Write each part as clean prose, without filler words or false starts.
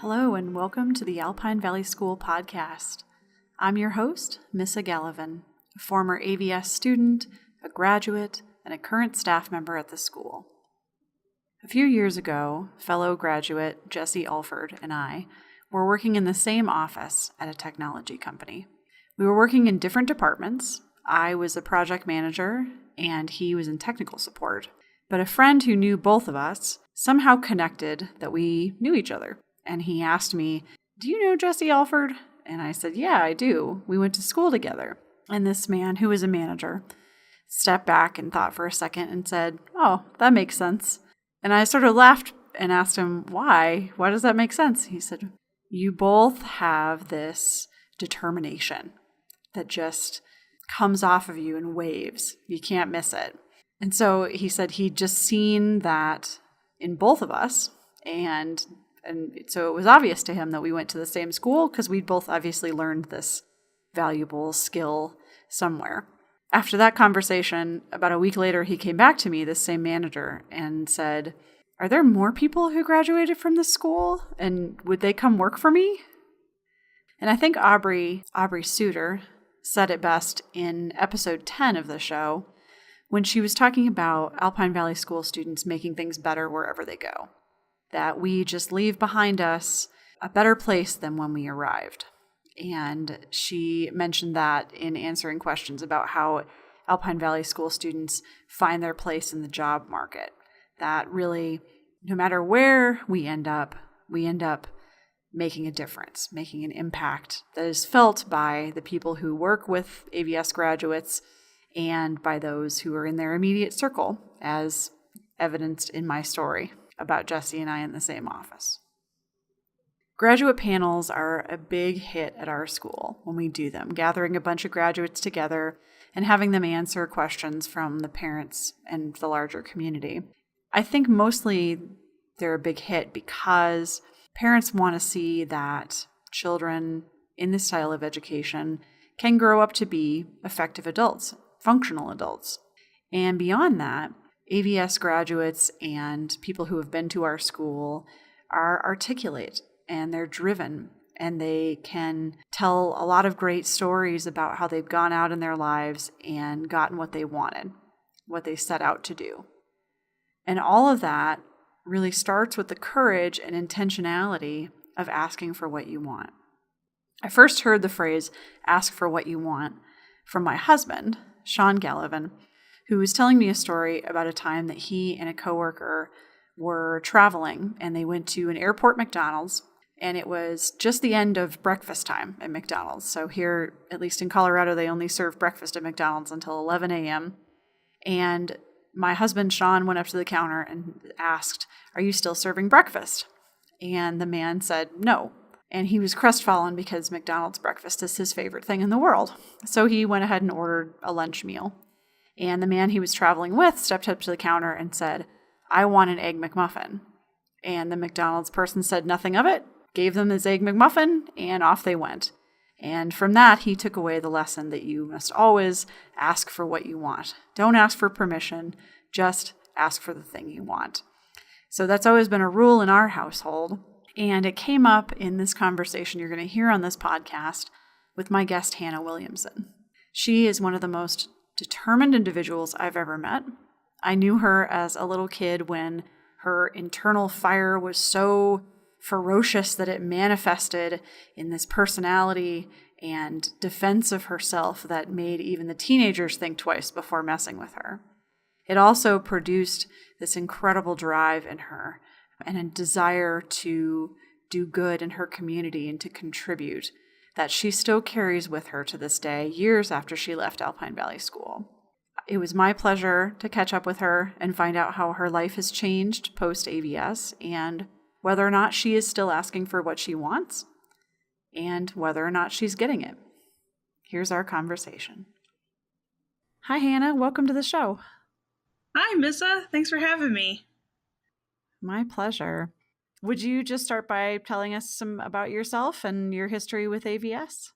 Hello and welcome to the Alpine Valley School podcast. I'm your host, Miss Gallivan, a former AVS student, a graduate, and a current staff member at the school. A few years ago, fellow graduate Jesse Alford and I were working in the same office at a technology company. We were working in different departments. I was a project manager and he was in technical support. But a friend who knew both of us somehow connected that we knew each other. And he asked me, "Do you know Jesse Alford?" And I said, "Yeah, I do. We went to school together." And this man, who was a manager, stepped back and thought for a second and said, "Oh, that makes sense." And I sort of laughed and asked him, "Why? Why does that make sense?" He said, "You both have this determination that just comes off of you in waves. You can't miss it." And so he said he'd just seen that in both of us, and so it was obvious to him that we went to the same school because we'd both obviously learned this valuable skill somewhere. After that conversation, about a week later, he came back to me, this same manager, and said, "Are there more people who graduated from this school? And would they come work for me?" And I think Aubrey Suter said it best in episode 10 of the show when she was talking about Alpine Valley School students making things better wherever they go. That we just leave behind us a better place than when we arrived. And she mentioned that in answering questions about how Alpine Valley School students find their place in the job market. That really, no matter where we end up making a difference, making an impact that is felt by the people who work with AVS graduates and by those who are in their immediate circle, as evidenced in my story about Jesse and I in the same office. Graduate panels are a big hit at our school when we do them, gathering a bunch of graduates together and having them answer questions from the parents and the larger community. I think mostly they're a big hit because parents want to see that children in this style of education can grow up to be effective adults, functional adults. And beyond that, AVS graduates and people who have been to our school are articulate and they're driven and they can tell a lot of great stories about how they've gone out in their lives and gotten what they wanted, what they set out to do. And all of that really starts with the courage and intentionality of asking for what you want. I first heard the phrase, "ask for what you want," from my husband, Sean Gallivan, who was telling me a story about a time that he and a coworker were traveling and they went to an airport McDonald's, and it was just the end of breakfast time at McDonald's. So here, at least in Colorado, they only serve breakfast at McDonald's until 11 a.m. And my husband, Sean, went up to the counter and asked, "Are you still serving breakfast?" And the man said no. And he was crestfallen because McDonald's breakfast is his favorite thing in the world. So he went ahead and ordered a lunch meal. And the man he was traveling with stepped up to the counter and said, "I want an Egg McMuffin." And the McDonald's person said nothing of it, gave them his Egg McMuffin, and off they went. And from that, he took away the lesson that you must always ask for what you want. Don't ask for permission, just ask for the thing you want. So that's always been a rule in our household. And it came up in this conversation you're going to hear on this podcast with my guest, Hannah Williamson. She is one of the most determined individuals I've ever met. I knew her as a little kid when her internal fire was so ferocious that it manifested in this personality and defense of herself that made even the teenagers think twice before messing with her. It also produced this incredible drive in her and a desire to do good in her community and to contribute that she still carries with her to this day, years after she left Alpine Valley School. It was my pleasure to catch up with her and find out how her life has changed post-AVS and whether or not she is still asking for what she wants and whether or not she's getting it. Here's our conversation. Hi, Hannah. Welcome to the show. Hi, Missa. Thanks for having me. My pleasure. Would you just start by telling us some about yourself and your history with AVS?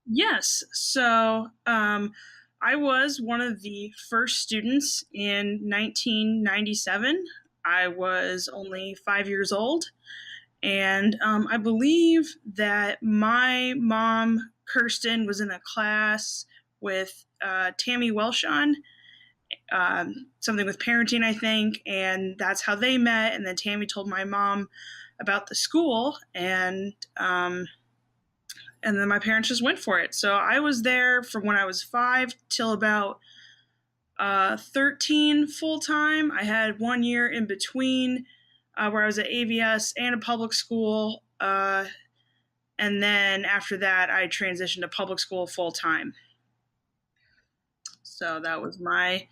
Yes. So I was one of the first students in 1997. I was only 5 years old, And I believe that my mom, Kirsten, was in a class with Tammy Welshon, something with parenting, I think, and that's how they met. And then Tammy told my mom about the school, and then my parents just went for it. So I was there from when I was 5 till about 13 full time. I had 1 year in between where I was at AVS and a public school. And then after that, I transitioned to public school full time. So that was my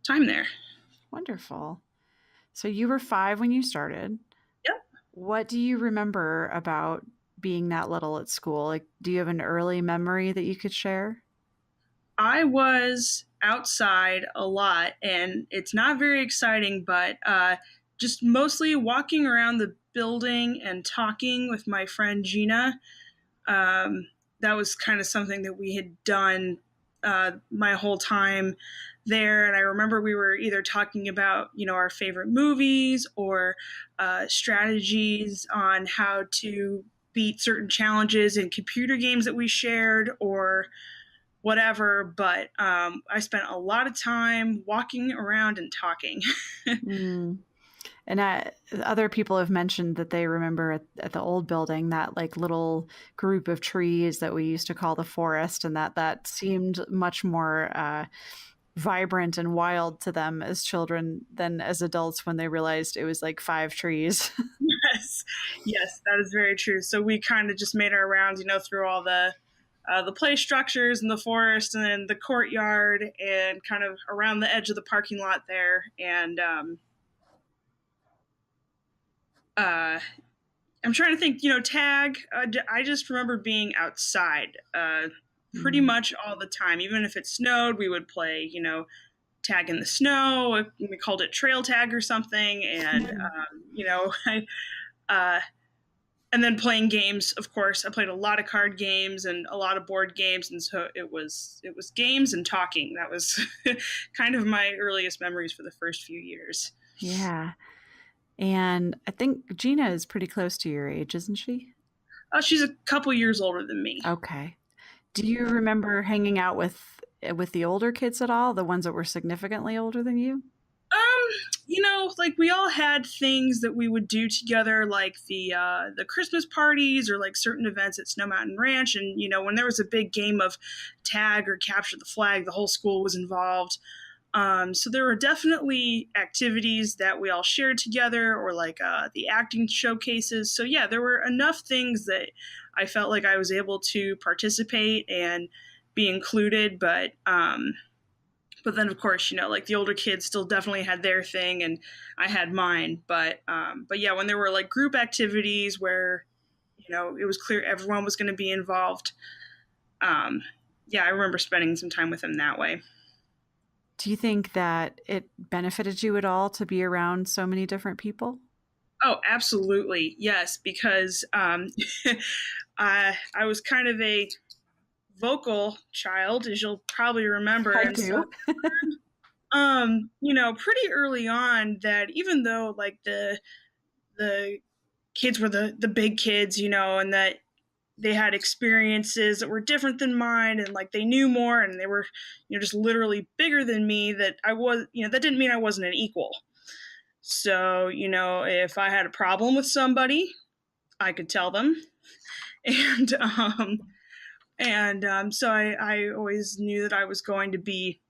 time there. Wonderful. So you were 5 when you started. Yep. What do you remember about being that little at school? Like, do you have an early memory that you could share? I was outside a lot, and it's not very exciting, but just mostly walking around the building and talking with my friend Gina. That was kind of something that we had done my whole time there. And I remember we were either talking about, our favorite movies or strategies on how to beat certain challenges in computer games that we shared or whatever. But I spent a lot of time walking around and talking. And other people have mentioned that they remember at the old building that like little group of trees that we used to call the forest, and that seemed much more vibrant and wild to them as children than as adults when they realized it was like 5 trees. Yes, that is very true. So we kind of just made our rounds, through all the play structures in the forest and then the courtyard and kind of around the edge of the parking lot there. And I'm trying to think, tag. I just remember being outside pretty much all the time. Even if it snowed, we would play, tag in the snow. We called it trail tag or something. And, and then playing games, of course. I played a lot of card games and a lot of board games. And so it was games and talking. That was kind of my earliest memories for the first few years. Yeah. And I think Gina is pretty close to your age, isn't she? She's a couple years older than me. Okay. Do you remember hanging out with the older kids at all? The ones that were significantly older than you? Like we all had things that we would do together, like the Christmas parties or like certain events at Snow Mountain Ranch. And, when there was a big game of tag or capture the flag, the whole school was involved. So there were definitely activities that we all shared together or like the acting showcases. So yeah, there were enough things that I felt like I was able to participate and be included. But then of course, like the older kids still definitely had their thing and I had mine. But yeah, when there were like group activities where, it was clear everyone was going to be involved. Yeah, I remember spending some time with them that way. Do you think that it benefited you at all to be around so many different people? Oh, absolutely. Yes, because I was kind of a vocal child, as you'll probably remember. I do. So, pretty early on that even though like the kids were the big kids, and that they had experiences that were different than mine and like they knew more and they were, just literally bigger than me, that I was, that didn't mean I wasn't an equal. So, if I had a problem with somebody, I could tell them. And so I always knew that I was going to be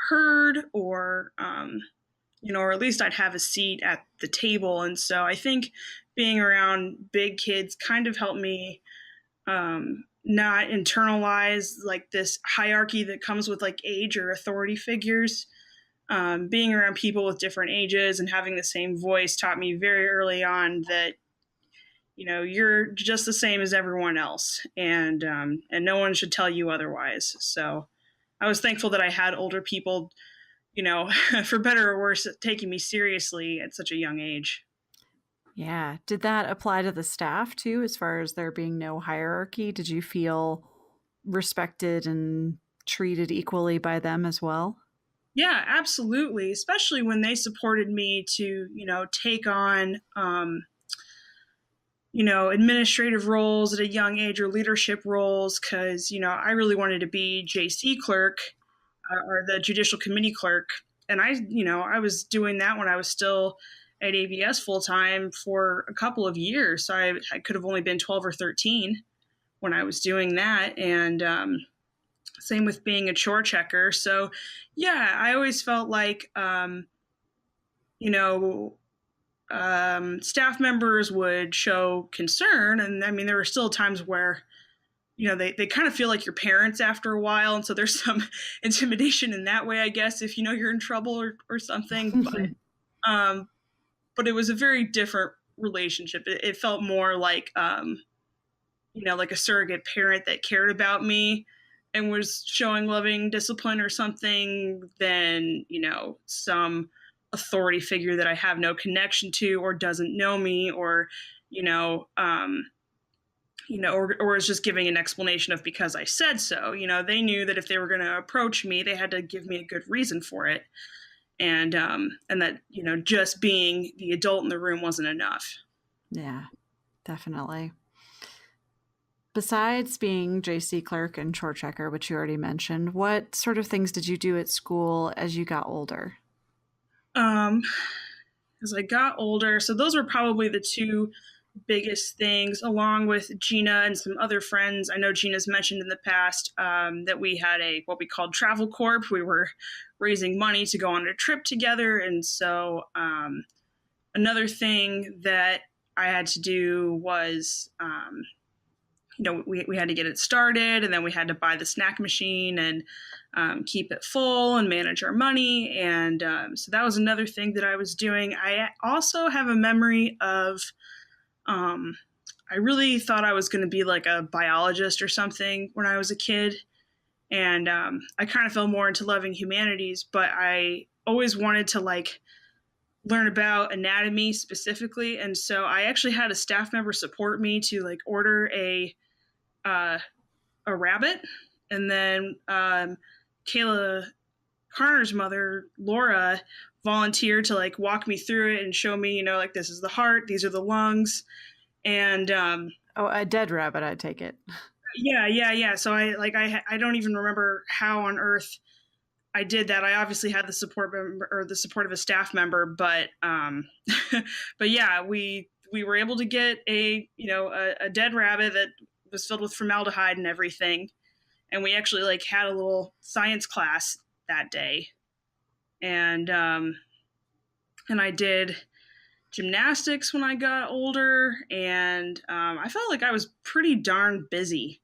heard or, or at least I'd have a seat at the table. And so I think being around big kids kind of helped me not internalize like this hierarchy that comes with like age or authority figures. Being around people with different ages and having the same voice taught me very early on that, you're just the same as everyone else and no one should tell you otherwise. So I was thankful that I had older people, for better or worse, taking me seriously at such a young age. Yeah. Did that apply to the staff too, as far as there being no hierarchy? Did you feel respected and treated equally by them as well? Yeah, absolutely. Especially when they supported me to, take on administrative roles at a young age or leadership roles because, I really wanted to be JC clerk or the judicial committee clerk. And I was doing that when I was still at AVS full time for a couple of years. So I could have only been 12 or 13 when I was doing that. And same with being a chore checker. So yeah, I always felt like, staff members would show concern. And I mean, there were still times where, they kind of feel like your parents after a while. And so there's some intimidation in that way, I guess, if you're in trouble or something. But it was a very different relationship. It felt more like, like a surrogate parent that cared about me and was showing loving discipline or something than, some authority figure that I have no connection to or doesn't know me or is just giving an explanation of because I said so. They knew that if they were going to approach me, they had to give me a good reason for it. And that, just being the adult in the room wasn't enough. Yeah, definitely. Besides being JC clerk and chore checker, which you already mentioned, what sort of things did you do at school as you got older? As I got older, so those were probably the two biggest things, along with Gina and some other friends. I know Gina's mentioned in the past that we had what we called Travel Corp. We were raising money to go on a trip together. And so another thing that I had to do was, we had to get it started, and then we had to buy the snack machine and keep it full and manage our money. And so that was another thing that I was doing. I also have a memory of I really thought I was going to be like a biologist or something when I was a kid. And I kind of fell more into loving humanities, but I always wanted to learn about anatomy specifically. And so I actually had a staff member support me to order a rabbit. And then Kayla Carner's mother, Laura, volunteered to walk me through it and show me, this is the heart, these are the lungs. And a dead rabbit, I take it. Yeah. So I don't even remember how on earth I did that. I obviously had the support of a staff member, but but yeah, we were able to get a dead rabbit that was filled with formaldehyde and everything. And we actually had a little science class that day. And I did gymnastics when I got older, and I felt like I was pretty darn busy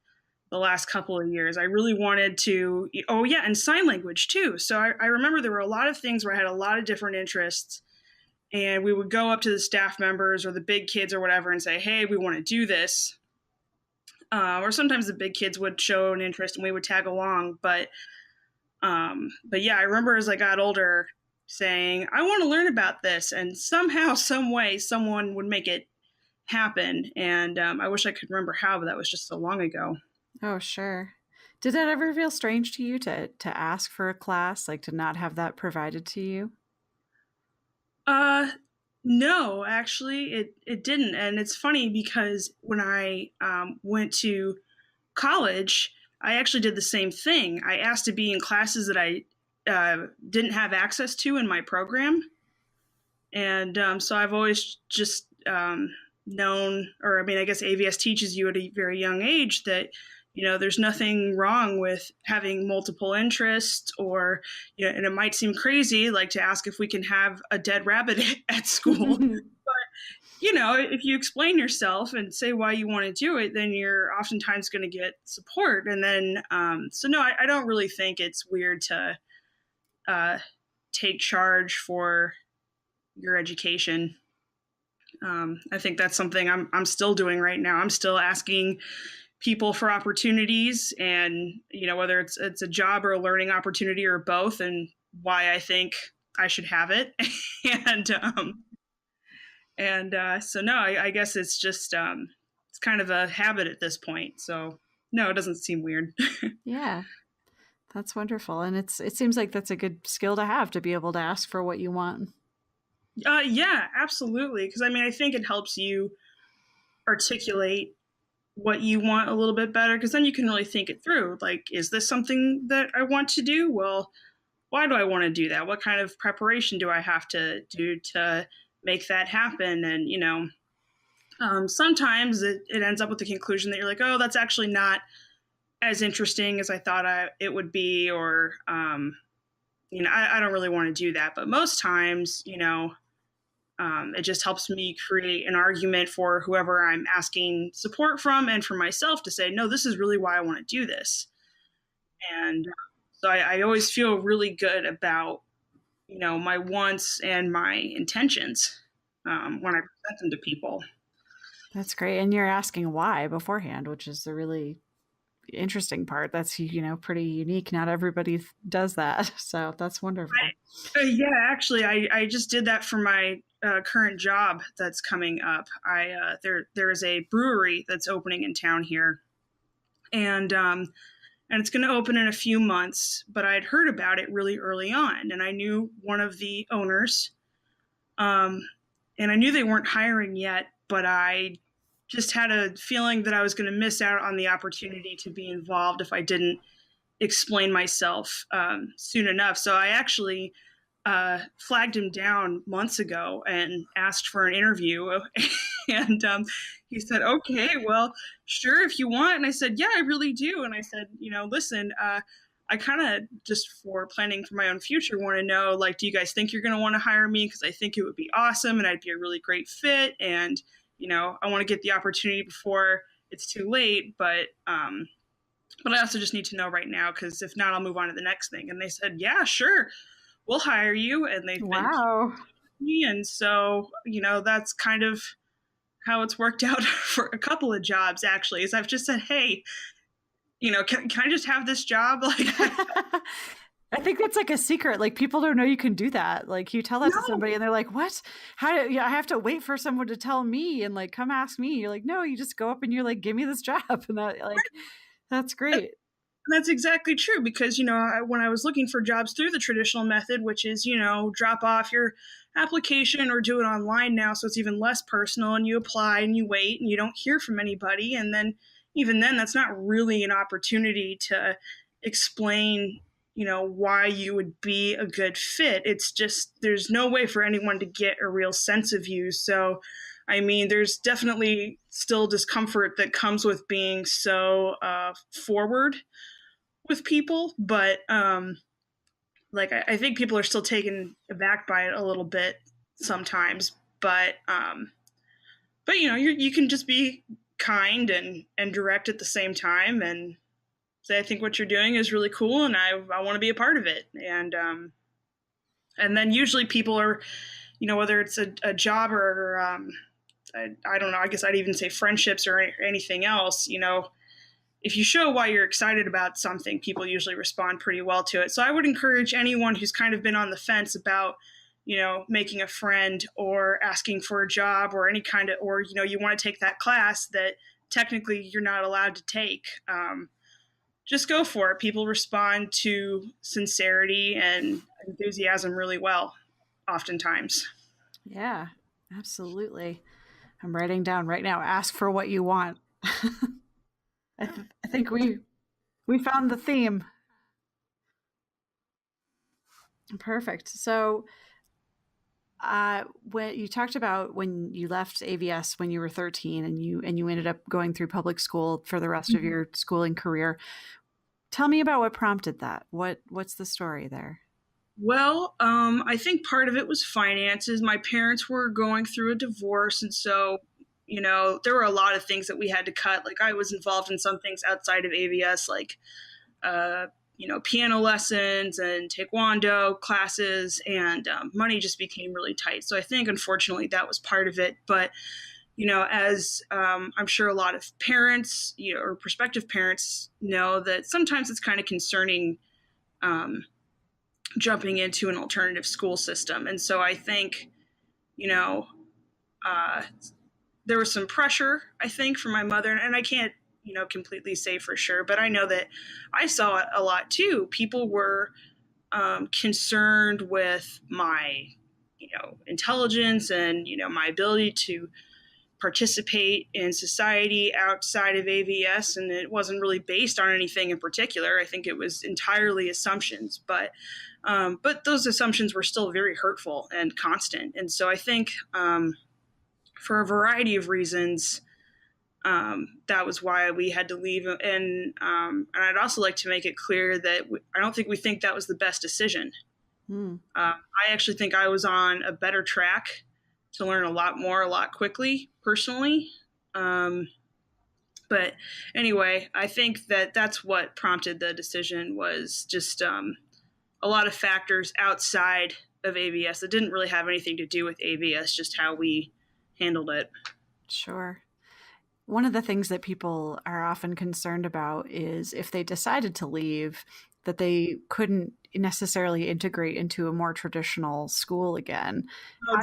the last couple of years. I really wanted to, and sign language too. So I remember there were a lot of things where I had a lot of different interests, and we would go up to the staff members or the big kids or whatever and say, hey, we want to do this. Or sometimes the big kids would show an interest and we would tag along. But yeah, I remember as I got older saying, I want to learn about this. And somehow, some way, someone would make it happen. And I wish I could remember how, but that was just so long ago. Oh, sure. Did it ever feel strange to you to ask for a class, to not have that provided to you? No, actually, it didn't. And it's funny because when I went to college, I actually did the same thing. I asked to be in classes that I didn't have access to in my program. And so I've always just known, or I guess AVS teaches you at a very young age that, there's nothing wrong with having multiple interests or, and it might seem crazy, to ask if we can have a dead rabbit at school. But, if you explain yourself and say why you want to do it, then you're oftentimes going to get support. And then, so no, I don't really think it's weird to take charge for your education. I think that's something I'm still doing right now. I'm still asking people for opportunities, and whether it's a job or a learning opportunity or both, and why I think I should have it. So no, I guess it's just it's kind of a habit at this point. So no, it doesn't seem weird. Yeah, that's wonderful, and it seems like that's a good skill to have, to be able to ask for what you want. Yeah, absolutely. Because I think it helps you articulate what you want a little bit better, because then you can really think it through. Like, is this something that I want to do? Well, why do I want to do that? What kind of preparation do I have to do to make that happen? And, sometimes it ends up with the conclusion that you're like, oh, that's actually not as interesting as I thought it would be, or, I don't really want to do that. But most times, it just helps me create an argument for whoever I'm asking support from, and for myself to say, no, this is really why I want to do this. And so I always feel really good about, my wants and my intentions when I present them to people. That's great. And you're asking why beforehand, which is the really interesting part. That's, pretty unique. Not everybody does that. So that's wonderful. Yeah, actually, I just did that for my current job that's coming up. There is a brewery that's opening in town here, and it's going to open in a few months. But I had heard about it really early on, and I knew one of the owners, and I knew they weren't hiring yet, but I just had a feeling that I was going to miss out on the opportunity to be involved if I didn't explain myself soon enough. So I actually flagged him down months ago and asked for an interview. And he said, okay, well, sure, if you want. And I said, yeah, I really do. And I said, listen, I kind of, just for planning for my own future, want to know, like, do you guys think you're going to want to hire me? Because I think it would be awesome and I'd be a really great fit. And, I want to get the opportunity before it's too late. But I also just need to know right now, because if not, I'll move on to the next thing. And they said, yeah, sure, we'll hire you. And they've been me. And so, that's kind of how it's worked out for a couple of jobs, actually, is I've just said, hey, can I just have this job? Like, I think that's like a secret. Like, people don't know you can do that. Like, you tell that to somebody and they're like, what? I have to wait for someone to tell me and like, come ask me. You're like, no, you just go up and you're like, give me this job. And that, like, that's great. That's exactly true, because, when I was looking for jobs through the traditional method, which is, drop off your application or do it online now, so it's even less personal, and you apply and you wait and you don't hear from anybody. And then even then, that's not really an opportunity to explain, why you would be a good fit. It's just, there's no way for anyone to get a real sense of you. So, I mean, there's definitely still discomfort that comes with being so forward with people, but I think people are still taken aback by it a little bit sometimes. But you can just be kind and direct at the same time, and say, I think what you're doing is really cool, and I want to be a part of it. And then usually people are, whether it's a job or I don't know, I guess I'd even say friendships or anything else, if you show why you're excited about something, people usually respond pretty well to it. So I would encourage anyone who's kind of been on the fence about, making a friend or asking for a job or any kind of, or, you want to take that class that technically you're not allowed to take. Just go for it. People respond to sincerity and enthusiasm really well, oftentimes. Yeah, absolutely. I'm writing down right now, ask for what you want. I think we found the theme. Perfect. So when you talked about when you left AVS when you were 13 and you ended up going through public school for the rest of your schooling career, tell me about what prompted that. What's the story there? Well, I think part of it was finances. My parents were going through a divorce, and so there were a lot of things that we had to cut. Like, I was involved in some things outside of AVS, like, piano lessons and taekwondo classes, and money just became really tight. So I think, unfortunately, that was part of it. But, as I'm sure a lot of parents, or prospective parents know, that sometimes it's kind of concerning jumping into an alternative school system. And so I think, there was some pressure, I think, from my mother, and I can't, completely say for sure, but I know that I saw it a lot too. People were concerned with my, intelligence and, my ability to participate in society outside of AVS, and it wasn't really based on anything in particular. I think it was entirely assumptions, but those assumptions were still very hurtful and constant. And so I think for a variety of reasons, that was why we had to leave. And I'd also like to make it clear that I don't think we think that was the best decision. I actually think I was on a better track to learn a lot more, a lot quickly, personally. But anyway, I think that that's what prompted the decision, was just a lot of factors outside of AVS that didn't really have anything to do with AVS, just how we handled it. Sure. One of the things that people are often concerned about is if they decided to leave, that they couldn't necessarily integrate into a more traditional school again. How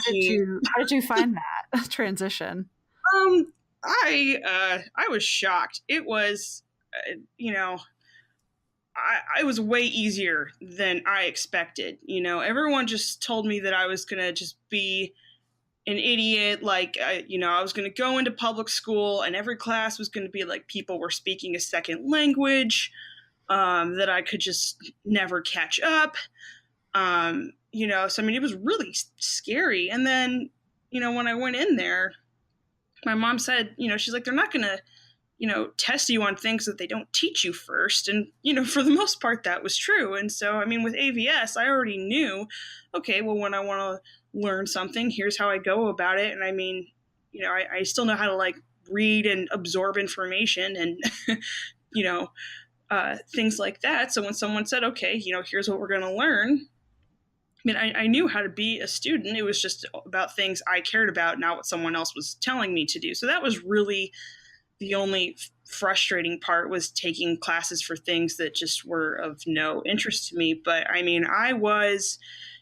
did you find that transition? I was shocked. It was, I was way easier than I expected. Everyone just told me that I was going to just be an idiot. Like, I was going to go into public school and every class was going to be like people were speaking a second language, that I could just never catch up. So, I mean, it was really scary. And then, when I went in there, my mom said, she's like, they're not going to, test you on things that they don't teach you first. And, for the most part, that was true. And so, I mean, with AVS, I already knew, okay, well, when I want to learn something, here's how I go about it. And I mean, I still know how to like read and absorb information and, things like that. So when someone said, okay, here's what we're going to learn, I mean, I knew how to be a student. It was just about things I cared about, not what someone else was telling me to do. So that was really the only frustrating part, was taking classes for things that just were of no interest to me. But I mean, I was,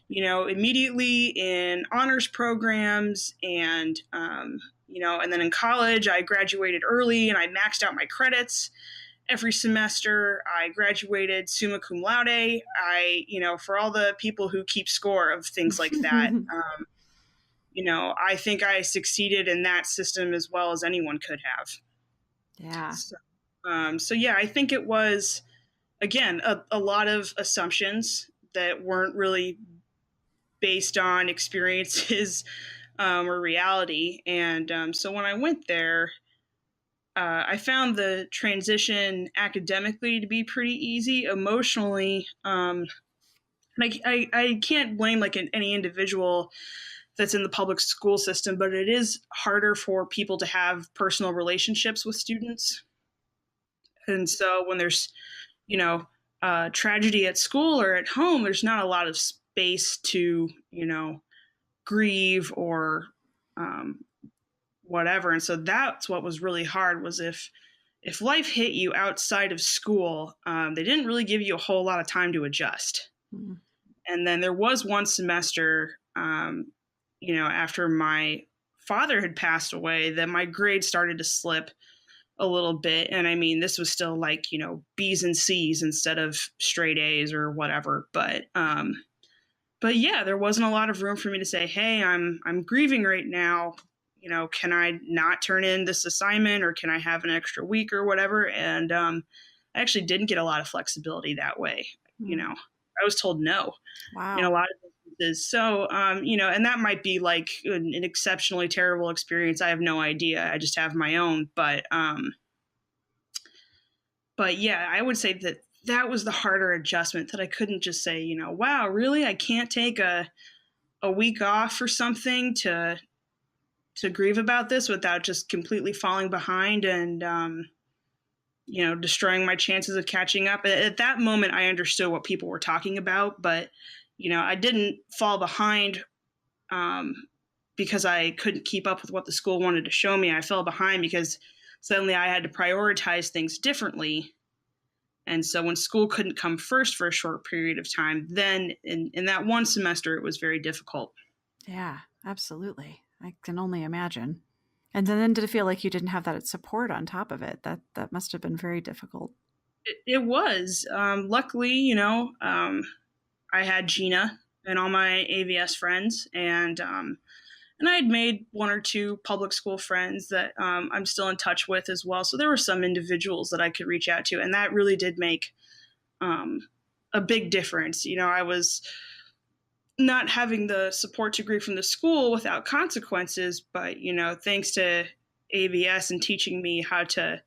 immediately in honors programs and, and then in college, I graduated early and I maxed out my credits. Every semester, I graduated summa cum laude. For all the people who keep score of things like that, I think I succeeded in that system as well as anyone could have. Yeah. So yeah, I think it was, again, a lot of assumptions that weren't really based on experiences or reality. And so when I went there, I found the transition academically to be pretty easy. Emotionally, I can't blame like any individual that's in the public school system, but it is harder for people to have personal relationships with students. And so when there's, tragedy at school or at home, there's not a lot of space to, grieve or whatever. And so that's what was really hard, was if life hit you outside of school, they didn't really give you a whole lot of time to adjust. Mm-hmm. And then there was one semester, after my father had passed away, that my grades started to slip a little bit. And I mean, this was still like, B's and C's instead of straight A's or whatever. But yeah, there wasn't a lot of room for me to say, hey, I'm grieving right now. Can I not turn in this assignment, or can I have an extra week or whatever? And I actually didn't get a lot of flexibility that way. I was told no. Wow. In a lot of instances. So, and that might be like an exceptionally terrible experience. I have no idea. I just have my own. But yeah, I would say that was the harder adjustment, that I couldn't just say, wow, really? I can't take a week off or something to grieve about this without just completely falling behind and, destroying my chances of catching up. At that moment, I understood what people were talking about, but, I didn't fall behind because I couldn't keep up with what the school wanted to show me. I fell behind because suddenly I had to prioritize things differently. And so when school couldn't come first for a short period of time, then in that one semester, it was very difficult. Yeah, absolutely. I can only imagine. And then did it feel like you didn't have that support on top of it? That must have been very difficult. It was. Luckily, I had Gina and all my AVS friends. And And I had made one or two public school friends that I'm still in touch with as well. So there were some individuals that I could reach out to, and that really did make a big difference. I was not having the support degree from the school without consequences, but, thanks to AVS and teaching me how to,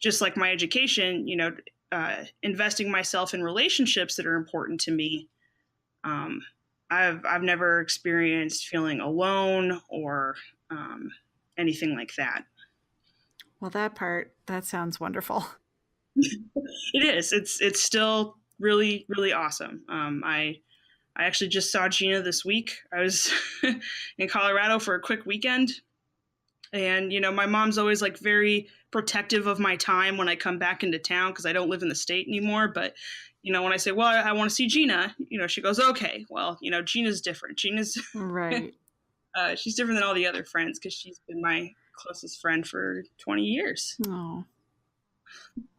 just like my education, investing myself in relationships that are important to me. I've never experienced feeling alone or anything like that. Well, that sounds wonderful. It is. It's still really, really awesome. I actually just saw Gina this week. I was in Colorado for a quick weekend. And, my mom's always like very protective of my time when I come back into town because I don't live in the state anymore. But, when I say, well, I want to see Gina, she goes, okay, well, Gina's different. Gina's right. She's different than all the other friends because she's been my closest friend for 20 years. Oh,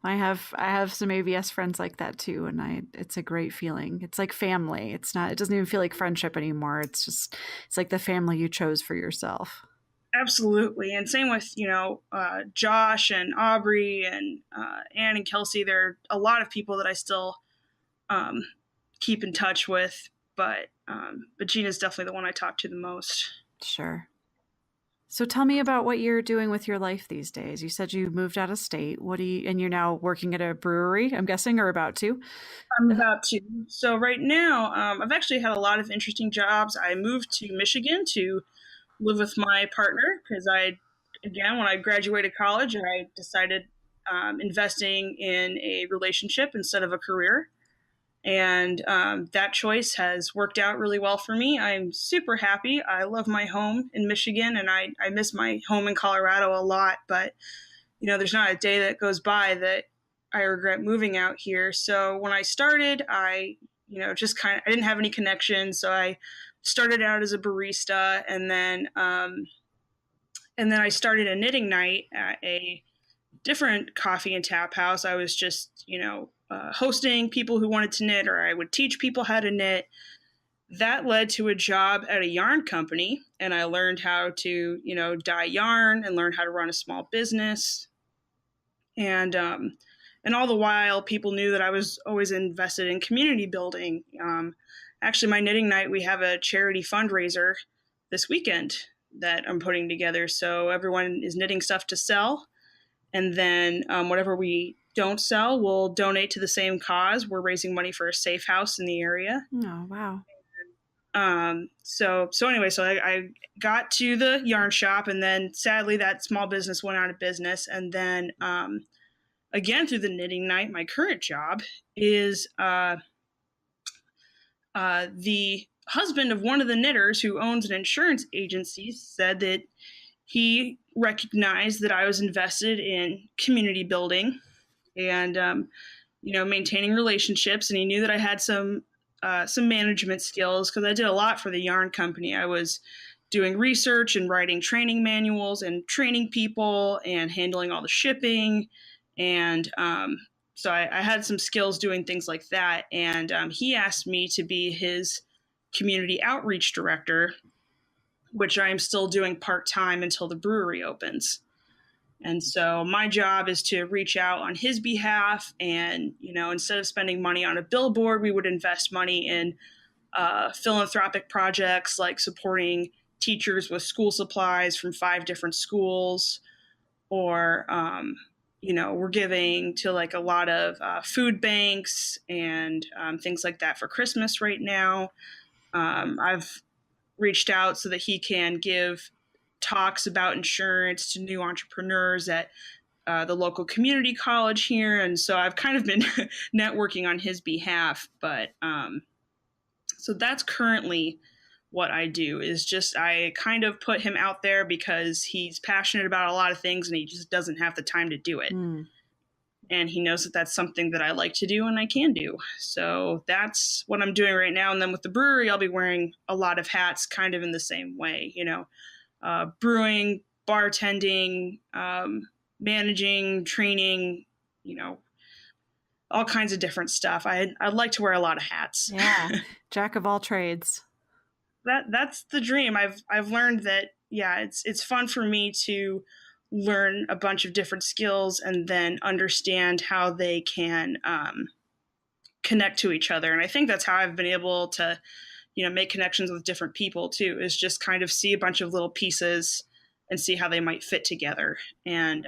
I have some AVS friends like that too. And it's a great feeling. It's like family. It doesn't even feel like friendship anymore. It's like the family you chose for yourself. Absolutely. And same with, Josh and Aubrey and Ann and Kelsey. There are a lot of people that I still keep in touch with, but Gina's definitely the one I talk to the most. Sure. So tell me about what you're doing with your life these days. You said you moved out of state. And you're now working at a brewery, I'm guessing, or about to? I'm about to. So right now, I've actually had a lot of interesting jobs. I moved to Michigan to live with my partner because when I graduated college, I decided investing in a relationship instead of a career. And that choice has worked out really well for me. I'm super happy. I love my home in Michigan, and I miss my home in Colorado a lot. But, there's not a day that goes by that I regret moving out here. So when I started, I didn't have any connections. So I started out as a barista, and then I started a knitting night at a different coffee and tap house. I was just, hosting people who wanted to knit, or I would teach people how to knit. That led to a job at a yarn company, and I learned how to, dye yarn and learn how to run a small business. And all the while, people knew that I was always invested in community building. Actually, my knitting night, we have a charity fundraiser this weekend that I'm putting together. So everyone is knitting stuff to sell. And then whatever we don't sell, we'll donate to the same cause. We're raising money for a safe house in the area. Oh, wow. So I got to the yarn shop, and then sadly that small business went out of business. And then again, through the knitting night, my current job is the husband of one of the knitters who owns an insurance agency said that he recognized that I was invested in community building and, maintaining relationships. And he knew that I had some management skills because I did a lot for the yarn company. I was doing research and writing training manuals and training people and handling all the shipping. And so I had some skills doing things like that. And he asked me to be his community outreach director, which I am still doing part-time until the brewery opens. And so my job is to reach out on his behalf. And, instead of spending money on a billboard, we would invest money in philanthropic projects like supporting teachers with school supplies from 5 different schools, or, we're giving to like a lot of food banks and things like that for Christmas right now. I've reached out so that he can give talks about insurance to new entrepreneurs at the local community college here. And so I've kind of been networking on his behalf. But so that's currently what I do, is just I kind of put him out there because he's passionate about a lot of things and he just doesn't have the time to do it. And he knows that that's something that I like to do and I can do. So that's what I'm doing right now. And then with the brewery, I'll be wearing a lot of hats kind of in the same way, brewing, bartending, managing, training, all kinds of different stuff. I'd like to wear a lot of hats. Yeah. Jack of all trades. that's the dream. I've learned that, yeah, it's fun for me to learn a bunch of different skills and then understand how they can connect to each other. And I think that's how I've been able to, make connections with different people too, is just kind of see a bunch of little pieces and see how they might fit together. And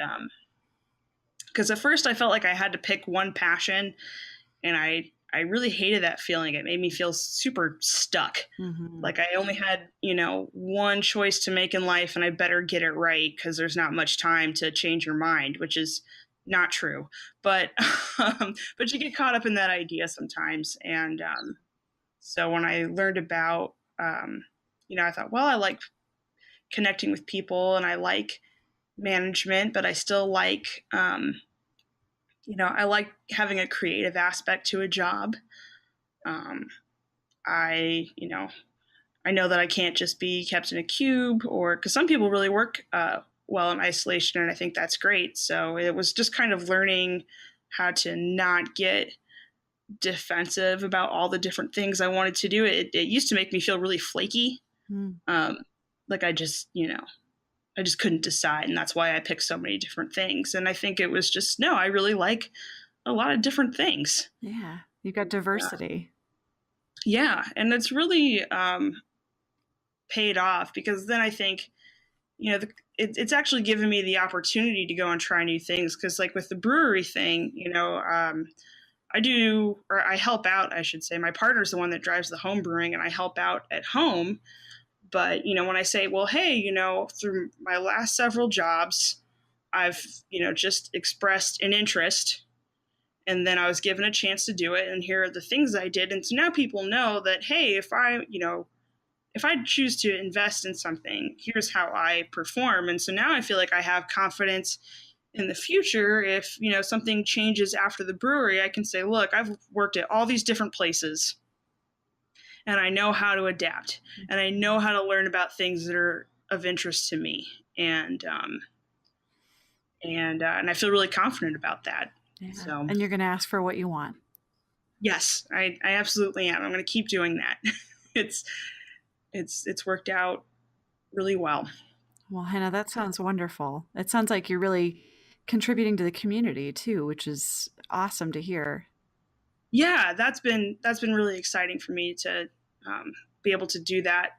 because at first I felt like I had to pick one passion, and I really hated that feeling. It made me feel super stuck. Mm-hmm. Like I only had, one choice to make in life, and I better get it right because there's not much time to change your mind, which is not true. But but you get caught up in that idea sometimes. And so when I learned about, I thought, well, I like connecting with people and I like management, but I still like, I like having a creative aspect to a job. I know that I can't just be kept in a cube, or because some people really work well in isolation, and I think that's great. So it was just kind of learning how to not get defensive about all the different things I wanted to do. It used to make me feel really flaky. Like I just couldn't decide. And that's why I picked so many different things. And I think it was just, no, I really like a lot of different things. Yeah. You got diversity. Yeah. And it's really paid off, because then I think, it's actually given me the opportunity to go and try new things. Cause like with the brewery thing, I help out, I should say. My partner's the one that drives the home brewing, and I help out at home. But, when I say, well, hey, through my last several jobs, I've, just expressed an interest, and then I was given a chance to do it, and here are the things I did. And so now people know that, hey, if I choose to invest in something, here's how I perform. And so now I feel like I have confidence in the future. If, something changes after the brewery, I can say, look, I've worked at all these different places, and I know how to adapt, and I know how to learn about things that are of interest to me. And I feel really confident about that. Yeah. So, and you're going to ask for what you want. Yes, I absolutely am. I'm going to keep doing that. It's worked out really well. Well, Hannah, that sounds wonderful. It sounds like you're really contributing to the community too, which is awesome to hear. Yeah, that's been really exciting for me to be able to do that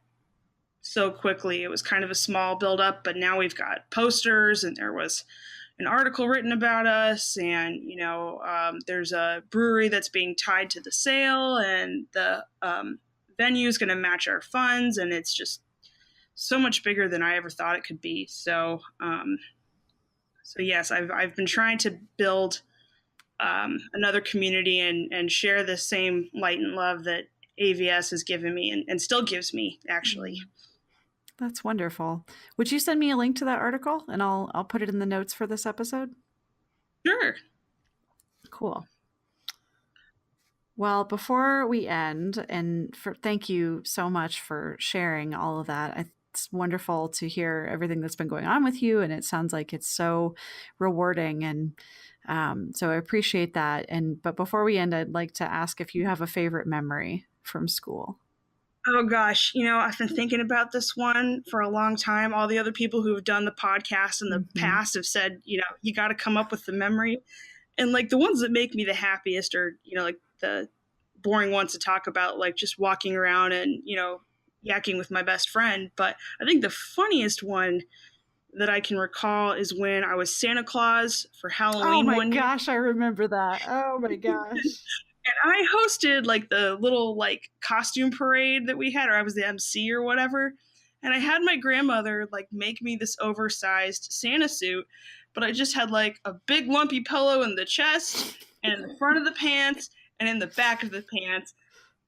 so quickly. It was kind of a small buildup, but now we've got posters, and there was an article written about us, and there's a brewery that's being tied to the sale, and the venue is going to match our funds, and it's just so much bigger than I ever thought it could be. So yes, I've been trying to build another community and share the same light and love that AVS has given me and still gives me, actually. That's wonderful. Would you send me a link to that article, and I'll put it in the notes for this episode? Sure. Cool. Well, before we end, and thank you so much for sharing all of that. It's wonderful to hear everything that's been going on with you, and it sounds like it's so rewarding, and so I appreciate that. But before we end, I'd like to ask if you have a favorite memory from school. Oh gosh, I've been thinking about this one for a long time. All the other people who have done the podcast in the past have said, you got to come up with the memory. And like the ones that make me the happiest are, like the boring ones to talk about, like just walking around and, yakking with my best friend. But I think the funniest one that I can recall is when I was Santa Claus for Halloween. Oh my gosh, I remember that. Oh my gosh. And I hosted like the little like costume parade that we had, or I was the MC or whatever. And I had my grandmother like make me this oversized Santa suit, but I just had like a big lumpy pillow in the chest and in the front of the pants and in the back of the pants.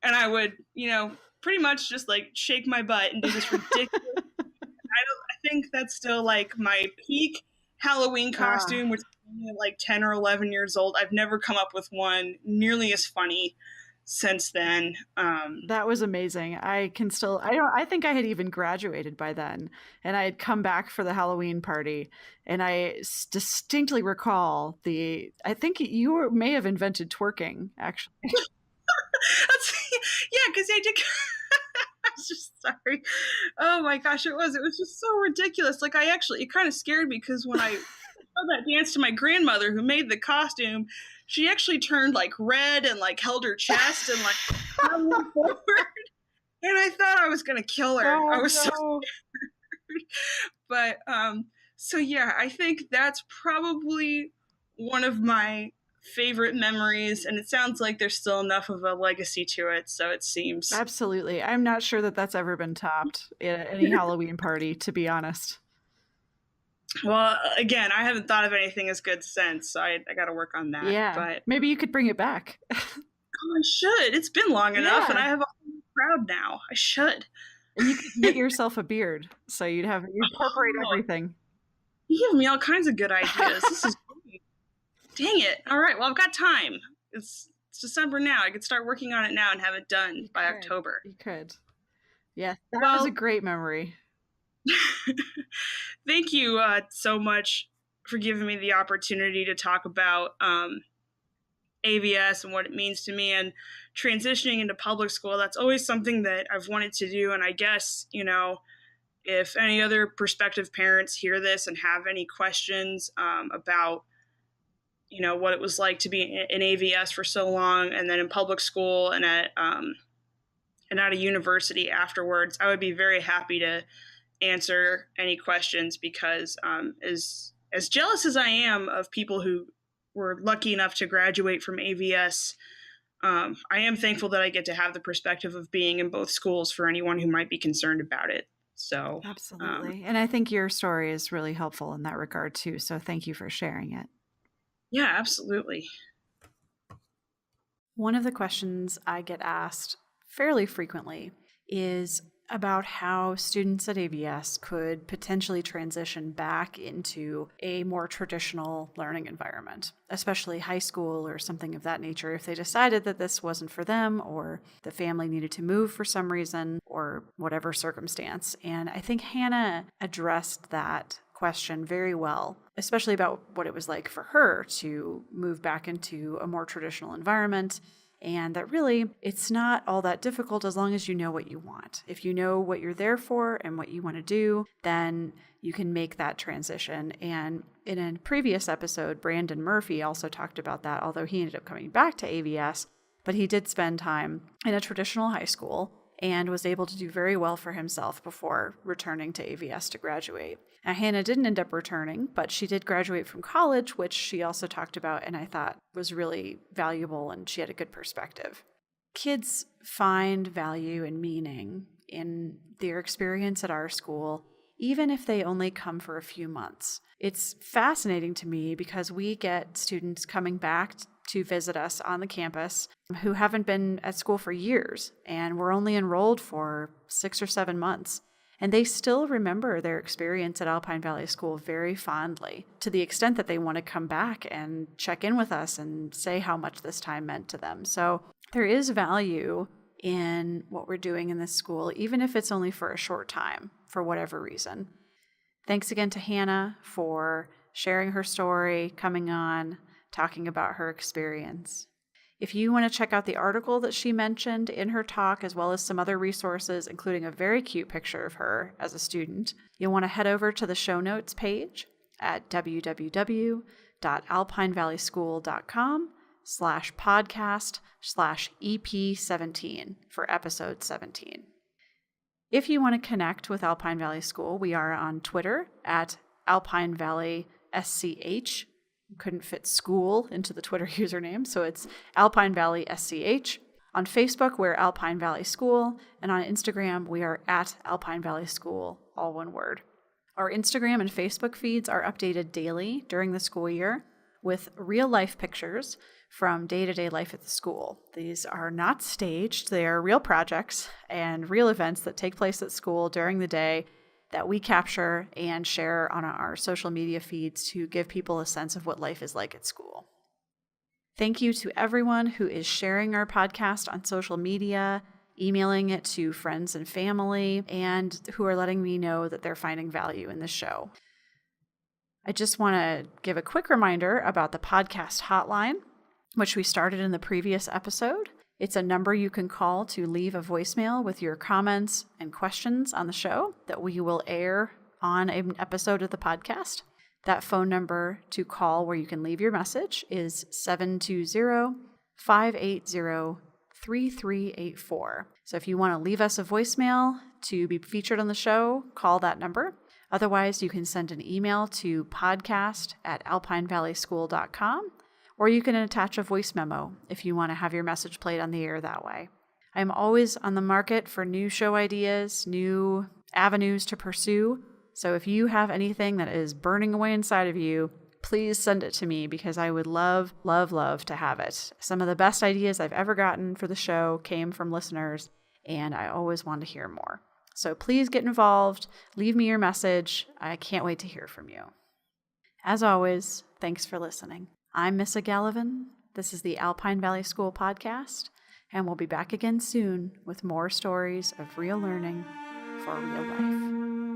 And I would, pretty much just like shake my butt and do this ridiculous. I think that's still like my peak Halloween costume, which is like 10 or 11 years old. I've never come up with one nearly as funny since then. That was amazing. I think I had even graduated by then, and I had come back for the Halloween party, and I distinctly recall I think you may have invented twerking, actually. Yeah, because I did. I was just Sorry. Oh my gosh, it was just so ridiculous. Like it kind of scared me because when I showed that dance to my grandmother who made the costume, she actually turned like red and like held her chest and like moved forward. And I thought I was gonna kill her. Oh, I was so no. scared. But so yeah, I think that's probably one of my favorite memories, and it sounds like there's still enough of a legacy to it, so it seems. Absolutely. I'm not sure that that's ever been topped at any Halloween party, to be honest. Well, again, I haven't thought of anything as good since, so I got to work on that. Yeah. But maybe you could bring it back. I should. It's been long enough, and I have a whole crowd now. I should. And you could get yourself a beard, so you incorporate everything. You give me all kinds of good ideas. This is great. Dang it. All right, well, I've got time. It's December now. I could start working on it now and have it done by October. You could. Yeah, that was a great memory. Thank you so much for giving me the opportunity to talk about AVS and what it means to me and transitioning into public school. That's always something that I've wanted to do. And I guess, if any other prospective parents hear this and have any questions about, what it was like to be in AVS for so long and then in public school and at a university afterwards, I would be very happy to answer any questions because as jealous as I am of people who were lucky enough to graduate from AVS, I am thankful that I get to have the perspective of being in both schools for anyone who might be concerned about it. So absolutely. And I think your story is really helpful in that regard too. So thank you for sharing it. Yeah, absolutely. One of the questions I get asked fairly frequently is about how students at AVS could potentially transition back into a more traditional learning environment, especially high school or something of that nature, if they decided that this wasn't for them or the family needed to move for some reason or whatever circumstance. And I think Hannah addressed that question very well, especially about what it was like for her to move back into a more traditional environment. And that really, it's not all that difficult as long as you know what you want. If you know what you're there for and what you want to do, then you can make that transition. And in a previous episode, Brandon Murphy also talked about that, although he ended up coming back to AVS, but he did spend time in a traditional high school and was able to do very well for himself before returning to AVS to graduate. Now, Hannah didn't end up returning, but she did graduate from college, which she also talked about and I thought was really valuable, and she had a good perspective. Kids find value and meaning in their experience at our school, even if they only come for a few months. It's fascinating to me because we get students coming back to visit us on the campus who haven't been at school for years and were only enrolled for 6 or 7 months. And they still remember their experience at Alpine Valley School very fondly, to the extent that they want to come back and check in with us and say how much this time meant to them. So there is value in what we're doing in this school, even if it's only for a short time, for whatever reason. Thanks again to Hannah for sharing her story, coming on, talking about her experience. If you want to check out the article that she mentioned in her talk, as well as some other resources, including a very cute picture of her as a student, you'll want to head over to the show notes page at www.alpinevalleySchool.com/podcast/EP17 for episode 17. If you want to connect with Alpine Valley School, we are on Twitter at Alpine Valley SCH. Couldn't fit school into the Twitter username, so it's Alpine Valley SCH. On Facebook, we're Alpine Valley School, and on Instagram, we are at Alpine Valley School, all one word. Our Instagram and Facebook feeds are updated daily during the school year with real-life pictures from day-to-day life at the school. These are not staged. They are real projects and real events that take place at school during the day that we capture and share on our social media feeds to give people a sense of what life is like at school. Thank you to everyone who is sharing our podcast on social media, emailing it to friends and family, and who are letting me know that they're finding value in the show. I just want to give a quick reminder about the podcast hotline, which we started in the previous episode. It's a number you can call to leave a voicemail with your comments and questions on the show that we will air on an episode of the podcast. That phone number to call where you can leave your message is 720-580-3384. So if you want to leave us a voicemail to be featured on the show, call that number. Otherwise, you can send an email to podcast@alpinevalley.school.com, or you can attach a voice memo if you want to have your message played on the air that way. I'm always on the market for new show ideas, new avenues to pursue. So if you have anything that is burning away inside of you, please send it to me because I would love, love, love to have it. Some of the best ideas I've ever gotten for the show came from listeners, and I always want to hear more. So please get involved. Leave me your message. I can't wait to hear from you. As always, thanks for listening. I'm Miss Gallivan. This is the Alpine Valley School podcast, and we'll be back again soon with more stories of real learning for real life.